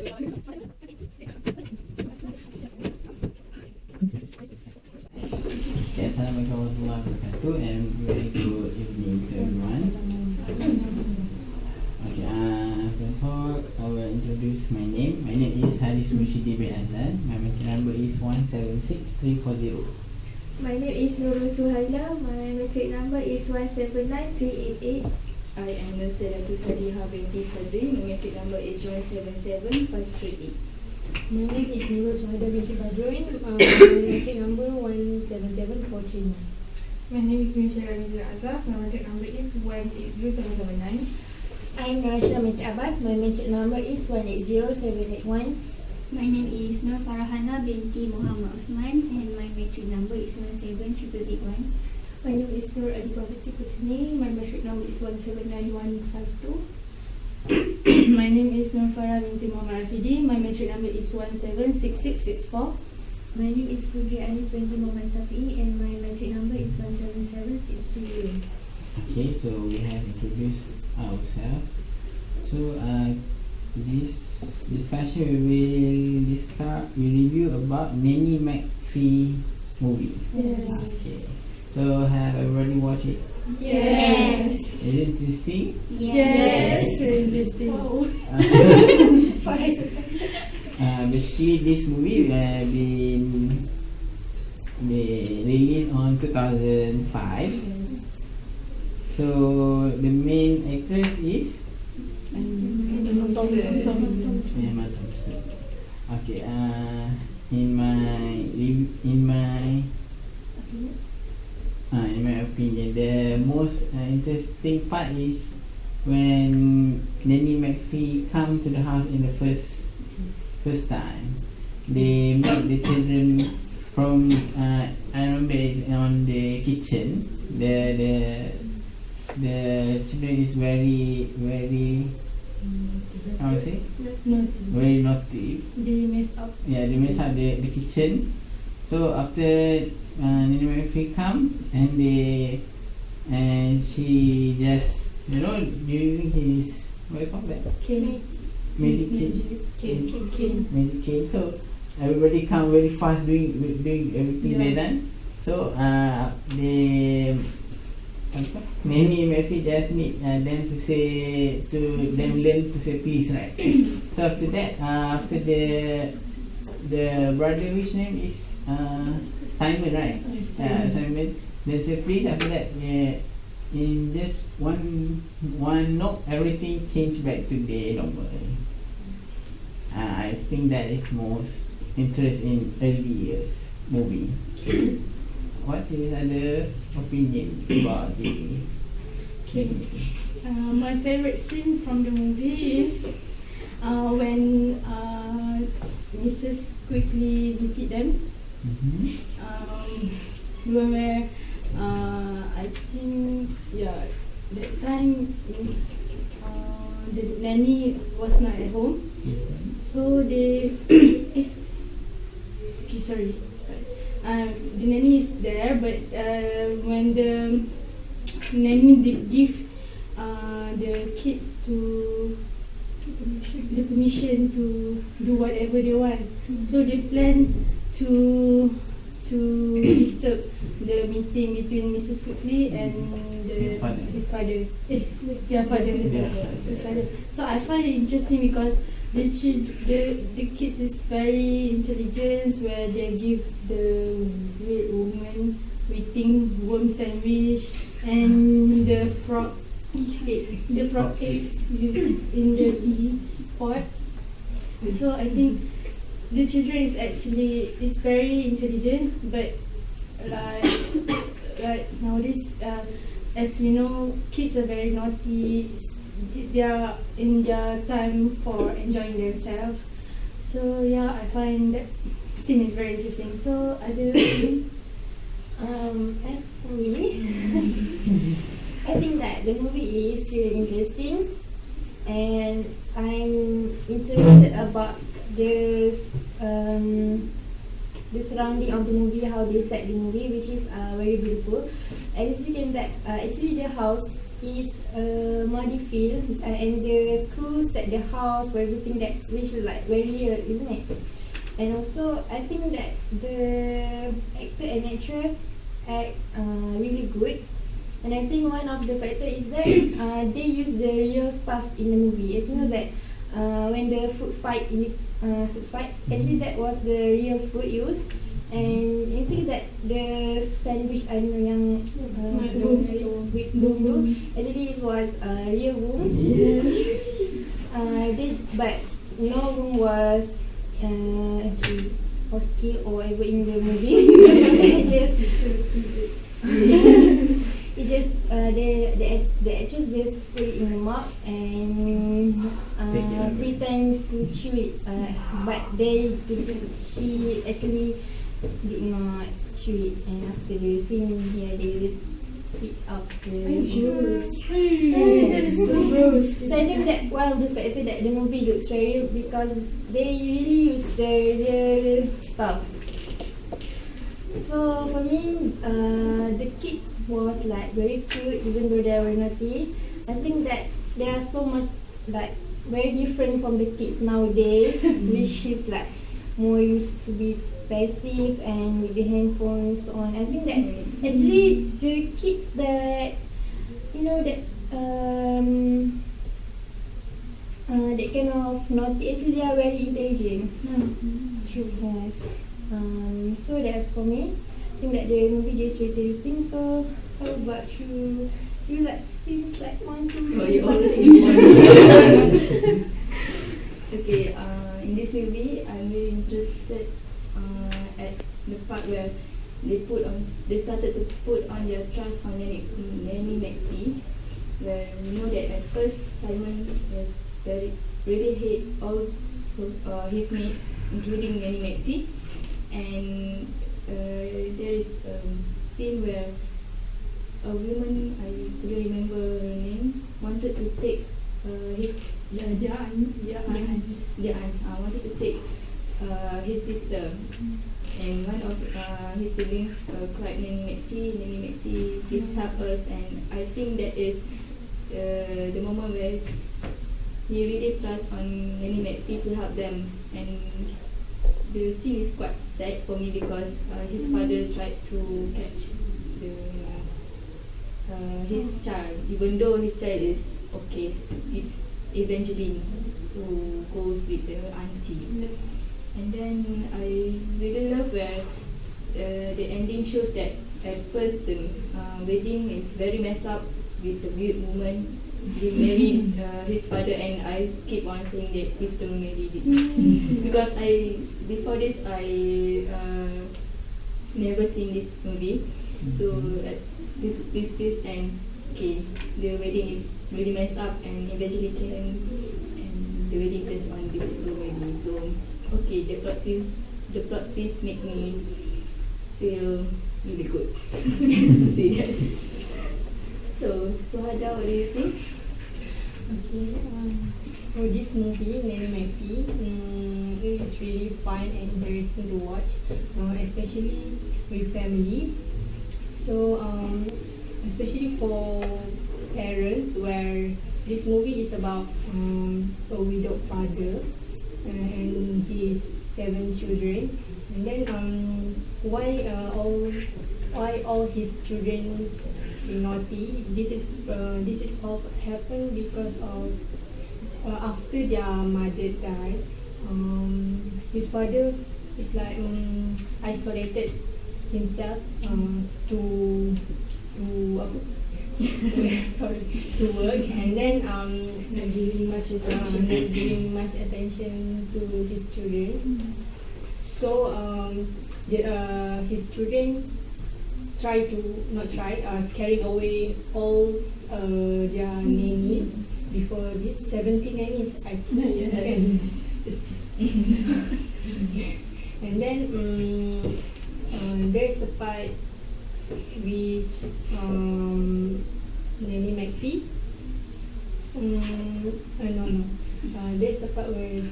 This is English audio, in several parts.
Assalamualaikum warahmatullahi wabarakatuh, and very good evening to everyone. Okay, before I will introduce my name. My name is Haris Mushidi bin Azan. My metric number is 176340. My name is Nurul Suhaila. My metric number is 179388. I am Nursedatu Sadiha binti Sadri. My metric number is 177538. My name is Nurul Suhaila binti Badruin. My metric number 177439. My name is Michelle binti Azaf. My metric number is 180779. I am Rasha Metric Abbas. My metric number is 180781. My name is Nur Farahana binti Muhammad Osman, and my metric number is 178881. My name is Nur Adibah binti Kusni. My metric number is 179152. My name is Nur Farah binti Muhammad Rafidi. My metric number is 176664. My name is Putri Anis binti Muhammad Safi, and my metric number is 177620. Okay, so we have introduced ourselves. So this discussion we will review about Nanny Mcphee movie. Yes. Okay. So have everybody watched it? Yes. Is it interesting? Yes. Very interesting. Basically, this movie been released on 2005. So the main actress is Emma Thompson. Okay. In my opinion, the most interesting part is when Nanny Mcphee come to the house in the first time. They meet the children from I remember on the kitchen. The children is very how to say? Very naughty. They mess up. Yeah, they mess up the kitchen. So after Nanny Mcphee come and she just using his what is called that? Magic cane. So everybody come very fast doing everything they done. So Nanny Mcphee just need them learn to say please, right? So after that, after the brother, which name is Simon, right? Simon. Then say please. After that, in just one note, everything changed back to the normal. I think that is most interest in early years movie. What's his other opinion about the my favorite scene from the movie is when Mrs. quickly visit them. Where I think that time is the nanny was not at home, so they sorry. The nanny is there, but when the nanny did give the kids to the permission to do whatever they want, so they plan to disturb the meeting between Mrs. Quickly and his father. So I find it interesting because the kids is very intelligent, where they give the weird woman waiting worm sandwich and the frog eggs in the tea pot. So I think the children is very intelligent, but like nowadays, as we know, kids are very naughty. They are in their time for enjoying themselves. So yeah, I find that scene is very interesting. So as for me, I think that the movie is really interesting, and I'm interested about the surrounding of the movie, how they set the movie, which is very beautiful. And it's again that actually the house is a muddy field, and the crews at the house, everything that which is like very real, isn't it? And also, I think that the actor and actress act really good. And I think one of the factor is that they use the real stuff in the movie. As you know that when the food fight, actually that was the real food used. And you see that the sandwich, I don't know, yang with bumbu, actually it was a real wound. But no wound was killed or whatever in the movie. The actress just put it in the mouth and pretend to chew it, but he actually did not chew it. And after the scene here, they just spit out the gross. So I think that one of the factors that the movie looks very real, because they really use the real stuff. So for me, the kids was like very cute, even though they were naughty. I think that they are so much like very different from the kids nowadays, which is like more used to be passive and with the handphone so on. I think that actually the kids that that kind of naughty, actually they are very intelligent. True. Yes. So that's for me. I think that the movie is really interesting. So how about you? You like seems like want to Okay, in this movie, I'm really interested at the part where they started to put on their trust on Nanny Mcphee, where we know that at first Simon was really hate all his mates, including Nanny Mcphee, and there is a scene where a woman, I couldn't remember her name, wanted to take their aunts wanted to take his sister, and one of his siblings cried Nanny Mcphee, please help us. And I think that is the moment where he really trusts on Nanny Mcphee to help them. And the scene is quite sad for me because his father tried to catch his child, even though his child is okay. It's Evangeline who goes with the auntie. And then I really love where the ending shows that at first the wedding is very messed up with the weird woman. He married his father, and I keep on saying that he's don't marry it because before this I never seen this movie. So at this and okay, the wedding is really messed up, and eventually came and the wedding turns on beautiful wedding. So okay, the plot twist make me feel really good to see that. So Hada, what do you think? Okay, for this movie, Nanny Mcphee, it is really fun and interesting to watch, especially with family. So, especially for parents, where this movie is about a widowed father and his 7 children, and then why all his children naughty. This is all happened because of after their mother died. His father is like isolated himself to work, and then not giving much attention to his children. So his children scaring away all their nanny before this 70 nannies, I think. Yes. And then there's a part which Nanny Mcphee there's a part where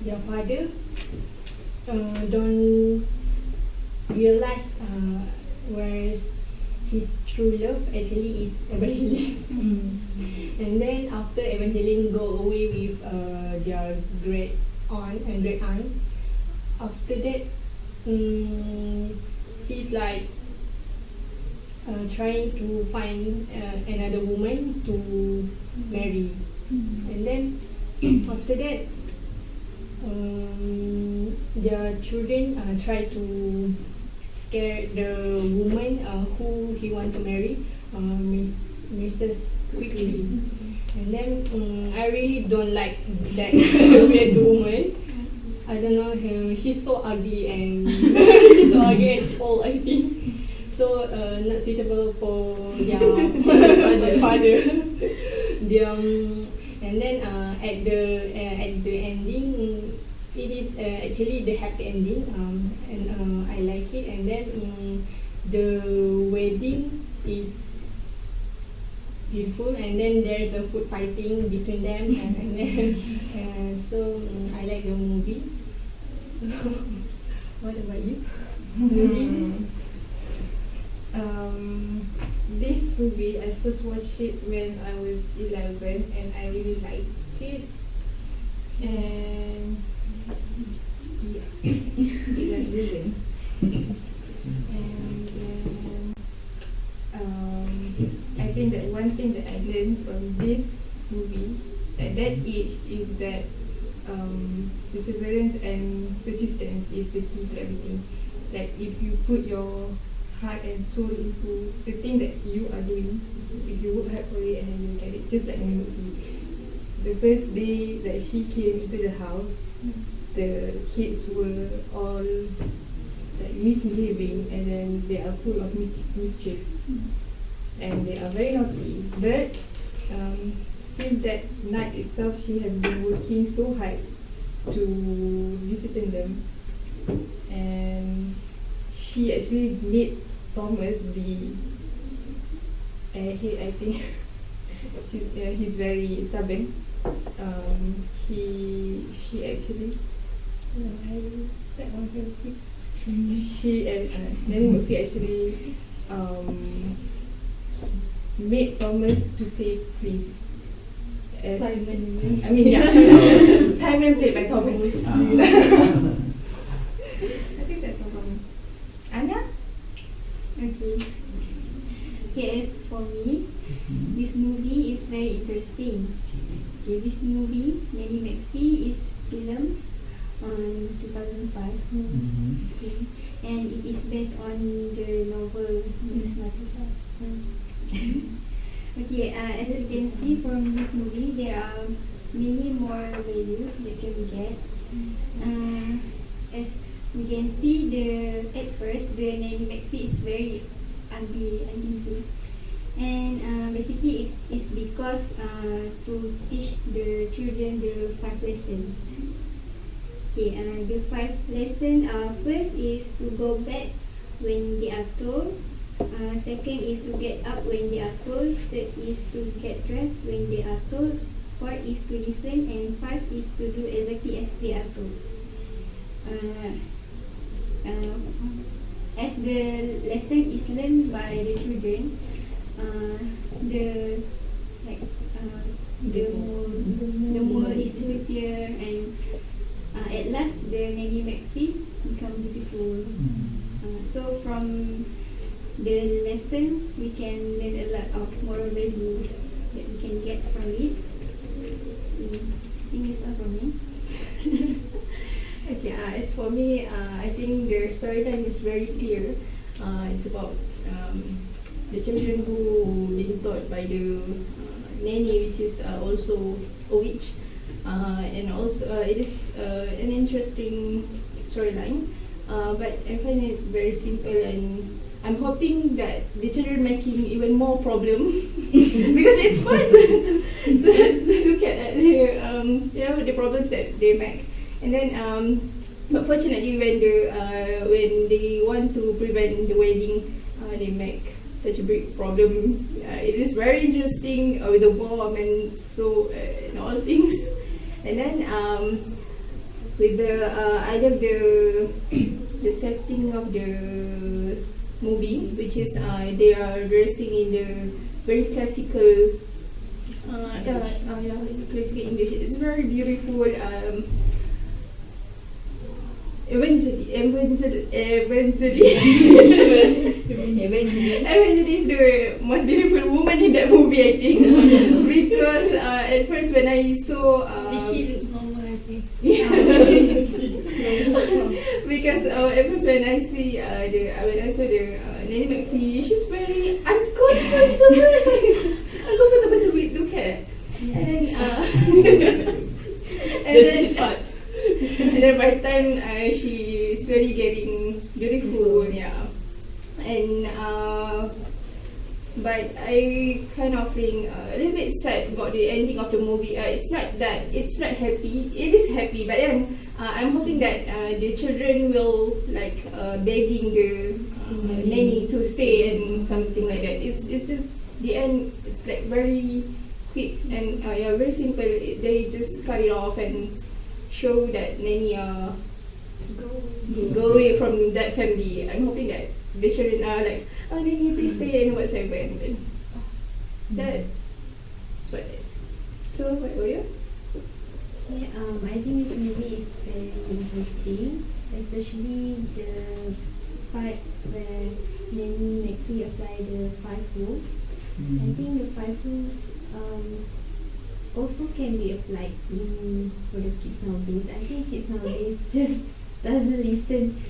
their father don't realize where's his true love actually is Evangeline. And then after Evangeline go away with their great aunt and great aunt, after that he's like trying to find another woman to marry. And then after that their children try to scare the woman who he want to marry, Mrs. Quickly. And then I really don't like that weird woman. I don't know, he's so ugly and he's so ugly and old, I think. So not suitable for their father. And then at the ending, it is actually the happy ending, and I like it. And then the wedding is beautiful, and then there's a food fighting between them, and then so I like the movie. So what about you? This movie, I first watched it when I was 11 and I really liked it. And yes, 11. And I think that one thing that I learned from this movie at that age is that perseverance and persistence is the key to everything. Like if you put your heart and soul into the thing that you are doing, if you work hard for it and then you get it, just like Mcphee. The first day that she came into the house, the kids were all like misbehaving, and then they are full of mischief, and they are very naughty. But since that night itself, she has been working so hard to discipline them, and she actually made Thomas be. I think he's very stubborn. She actually. She and Nanny Mcphee actually made Thomas to say please. Simon. I mean, yeah, Simon played by Thomas. I think that's all for me. Anya? Okay. Okay, as for me, this movie is very interesting. Okay, this movie, Nanny Mcphee, is film on 2005. Okay. And it is based on the novel Miss Matita. Okay, as you can see from this movie, there are many more values that can be get. As we can see, at first the Nanny Mcphee is very ugly, I can see. And basically it's because to teach the children the 5 lessons. Okay, the 5 lessons, first is to go back when they are told. Second is to get up when they are told. Third is to get dressed when they are told. Fourth is to listen, and 5 is to do exactly as they are told. As the lesson is learned by the children, the mold is disappear, and at last the Nanny Mcphee become beautiful. So from the lesson, we can learn a lot of moral value that we can get from it. I think that's all from me. Okay, as for me, I think the storyline is very clear. It's about the children who been taught by the nanny, which is also a witch, and also it is an interesting storyline. But I find it very simple, and I'm hoping that the children making even more problem because it's fun to look at the the problems that they make. And then but fortunately when they want to prevent the wedding, they make such a big problem. It is very interesting with the bomb and so and all things. And then with the I love the setting of the movie, which is they are dressing in the very classical, classical English. It's very beautiful. Evangeline is the most beautiful woman in that movie, I think. Because at first when I saw He looks normal, I think. because at first when I saw the Nanny Mcphee, she's very uncomfortable. Uncomfortable to look at. And then and then by the time she slowly getting beautiful, yeah. And but I kind of feeling a little bit sad about the ending of the movie. It's not happy. It is happy, but then I'm hoping that the children will like begging the nanny to stay and something like that. It's just the end. It's like very quick and very simple. They just cut it off and show that nanny go away from that family. I'm hoping that the children are like, oh nanny, please stay and whatsoever, and then that's what it is. So what about you? Yeah, I think this movie is very interesting, especially the part where Nanny Mcphee apply the 5 rules. I think the 5 rules also can be applied for the kids nowadays. I think kids nowadays just doesn't listen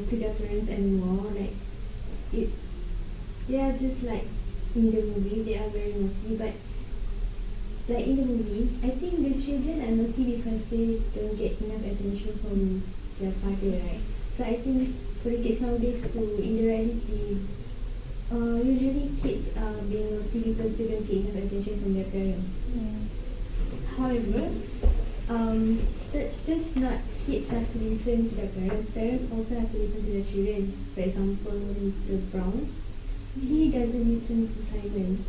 to their parents anymore. Like they are just like in the movie, they are very naughty. But like in the movie, I think the children are naughty because they don't get enough attention from their father, right? So I think for the kids nowadays too, in the reality, usually kids are being naughty because they don't get enough attention from their parents. However, just not kids have to listen to their parents. Parents also have to listen to their children. For example, Mr. Brown, he doesn't listen to Simon.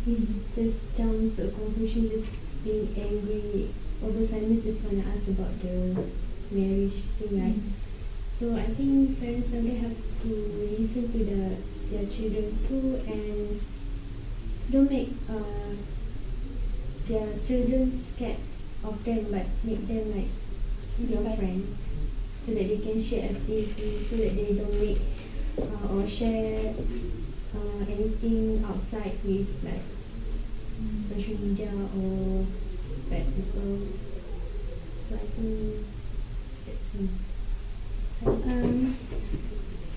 He just jumps to a conclusion, just being angry. Although Simon just want to ask about the marriage thing, right? So I think parents only have to listen to their children too, and don't make their children scared of them, but make them like your friend, so that they can share activities, so that they don't make or share anything outside with like social media or bad people. So I think that's me.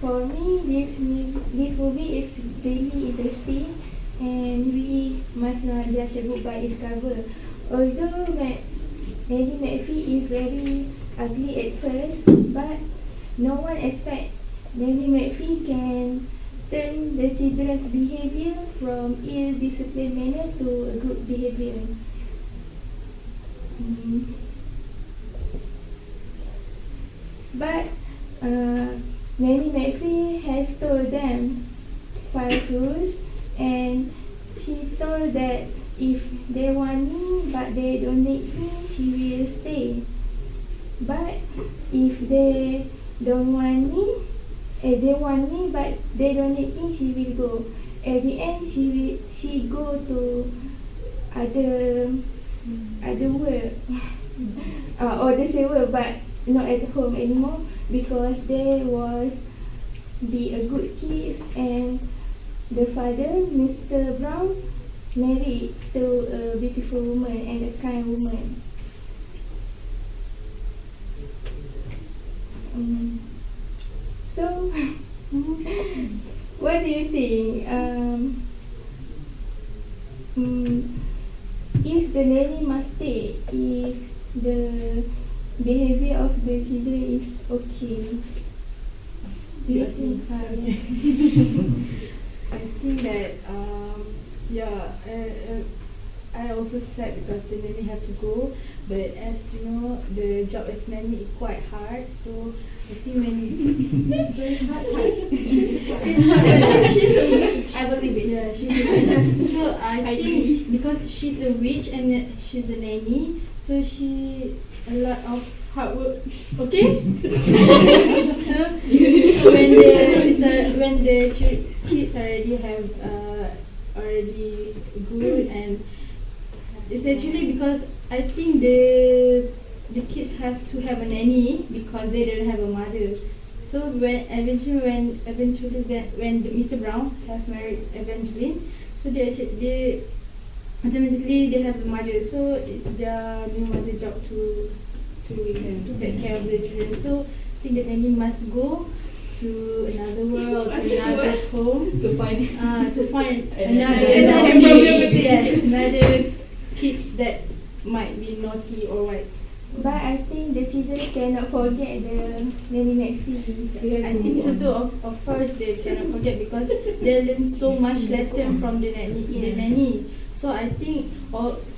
For me, this movie is really interesting, and we must not judge a book by its cover. Although Nanny Mcphee is very ugly at first, but no one expects Nanny Mcphee can turn the children's behavior from ill-disciplined manner to a good behavior. But Nanny Mcphee has told them 5 rules, and she told that if they want me but they don't need me, she will stay. But if they don't want me, they want me but they don't need me, she will go. At the end, she go to other world or the same world, but not at home anymore, because they was be a good kids, and the father, Mr. Brown, married to a beautiful woman and a kind woman. So, what do you think? If the nanny must stay, if the behavior of the children is okay, do you think? I think that I also sad because the nanny have to go, but as you know, the job as nanny is quite hard, so I think when it's very hard. She's a witch. I believe it. Yeah, she's a witch. So I think because she's a witch and she's a nanny, so she a lot of hard work. Okay. So when the kids already have already good, and it's actually because I think the kids have to have a nanny because they don't have a mother. So when Mr. Brown have married Evangeline, so they automatically they have a mother. So it's their new mother job to take care of the children. So I think the nanny must go to another world, to another home To find another yes, another kids that might be naughty or what. But I think the children cannot forget the Nanny Mcphee. I think so too. Of course, they cannot forget because they learn so much lesson from the nanny. So I think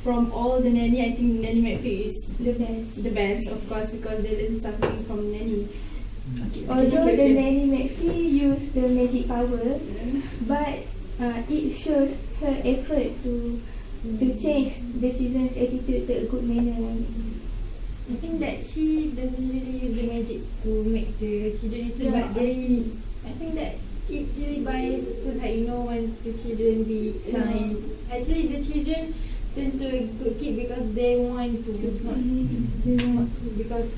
from all the nanny, I think Nanny Mcphee is the best, of course, because they learn something from nanny. Although the Nanny Mcphee use the magic power, but it shows her effort to change the children's attitude to a good manner. I think that she doesn't really use the magic to make the children listen, but I think that it's really by, because like, you know, when the children be kind. Actually, the children turn to a good kid because they want to, not because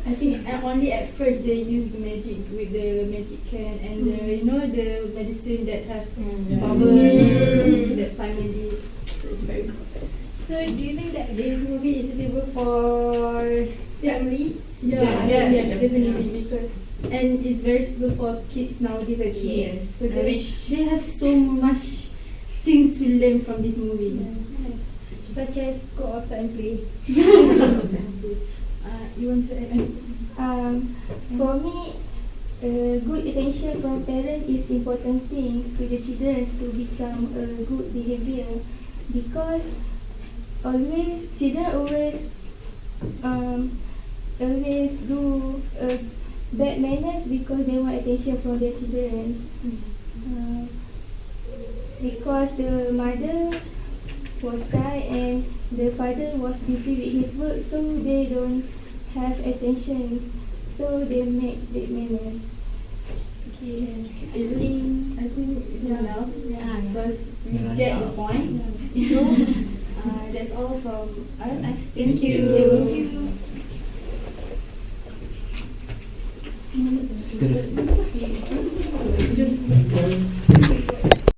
I think only at first they use the magic with the magic can and the medicine that have power that Simon did. It's very close. So do you think that this movie is suitable for family? Yes, definitely, because and it's very suitable for kids nowadays actually. Yes. So they have so much things to learn from this movie. Such as go outside and play. You want to add? For me, good attention from parents is important things to the children to become a good behavior, because children always do bad manners because they want attention from their children. Because the mother was died and the father was busy with his work, so they don't have attention, so they make bad manners. Okay. I think it's enough because we get the point. So that's all from us. Thank you.